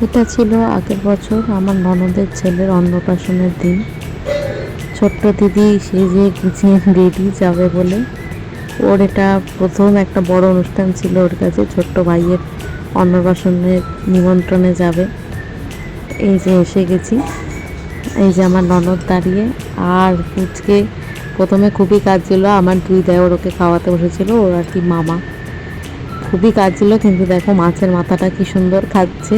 এটা ছিল আগের বছর আমার ননদের ছেলের অন্নপ্রাশনের দিন। ছোট্ট দিদি সেজে গুছিয়ে রেডি যাবে বলে, ওর এটা প্রথম একটা বড় অনুষ্ঠান ছিল ওর কাছে, ছোট্ট ভাইয়ের অন্নপ্রাশনের নিমন্ত্রণে যাবে। এই যে এসে গেছি, এই যে আমার ননদ দাঁড়িয়ে, আর পুচকে প্রথমে খুবই কাজ ছিল, আমার দুই দেওর ওকে খাওয়াতে বসেছিল, ওর আর কি মামা। খুবই কাজ ছিল, কিন্তু দেখো মাছের মাথাটা কি সুন্দর খাচ্ছে,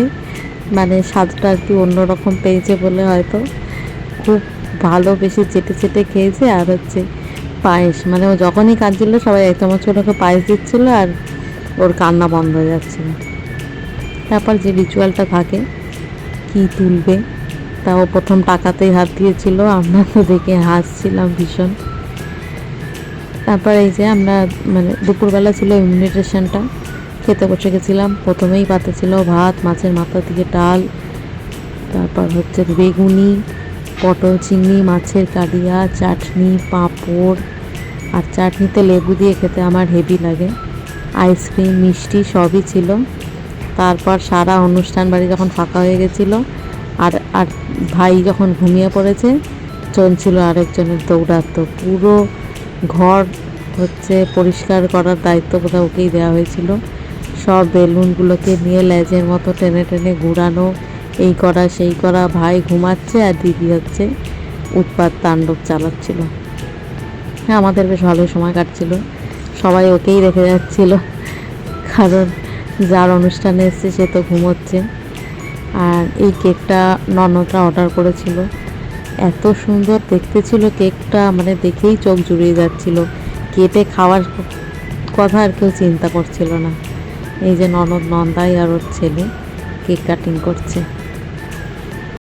মানে স্বাদটা আর কি অন্যরকম পেয়েছে বলে হয়তো খুব ভালো বেশি চেটে চেটে খেয়েছে। আর হচ্ছে পায়েস, মানে ও যখনই কাঁদছিল সবাই এক চামচ করে ওকে পায়েস দিচ্ছিলো, আর ওর কান্না বন্ধ হয়ে যাচ্ছিল। তারপর যে রিচুয়ালটা থাকে কি তুলবে, তাও প্রথম টাকাতেই হাত দিয়েছিল, আমরা তো দেখে হাসছিলাম ভীষণ। তারপর এই যে আমরা মানে দুপুরবেলা ছিল ইনভিটেশনটা, খেতে বসে গেছিলাম। প্রথমেই পাতে ছিল ভাত, মাছের মাথা দিয়ে ডাল, তারপর হচ্ছে বেগুনি, পটল চিংড়ি, মাছের কালিয়া, চাটনি, পাঁপড়। আর চাটনিতে লেবু দিয়ে খেতে আমার হেভি লাগে। আইসক্রিম, মিষ্টি সবই ছিল। তারপর সারা অনুষ্ঠান বাড়ি যখন ফাঁকা হয়ে গেছিলো, আর আর ভাই যখন ঘুমিয়ে পড়েছে, চলছিল আরেকজনের দৌড়াতো। পুরো ঘর হচ্ছে পরিষ্কার করার দায়িত্ব কোথাও ওকেই দেওয়া হয়েছিল। সব বেলুনগুলোকে নিয়ে লেজের মতো টেনে টেনে ঘুরানো, এই করা সেই করা। ভাই ঘুমাচ্ছে আর দিদি হচ্ছে উৎপাত তাণ্ডব চালাচ্ছিল। হ্যাঁ, আমাদের বেশ ভালো সময় কাটছিল। সবাই ওকেই রেখে যাচ্ছিল, কারণ যার অনুষ্ঠানে এসছে সে তো ঘুমোচ্ছে। আর এই কেকটা ননদরা অর্ডার করেছিল, এত সুন্দর দেখতে ছিল কেকটা, মানে দেখেই চোখ জুড়িয়ে যাচ্ছিল। কেটে খাওয়ার কথা আর কেউ চিন্তা করছিল না। এই যে ননদ, নন্দাই আর ওর ছেলে কেক কাটিং করছে।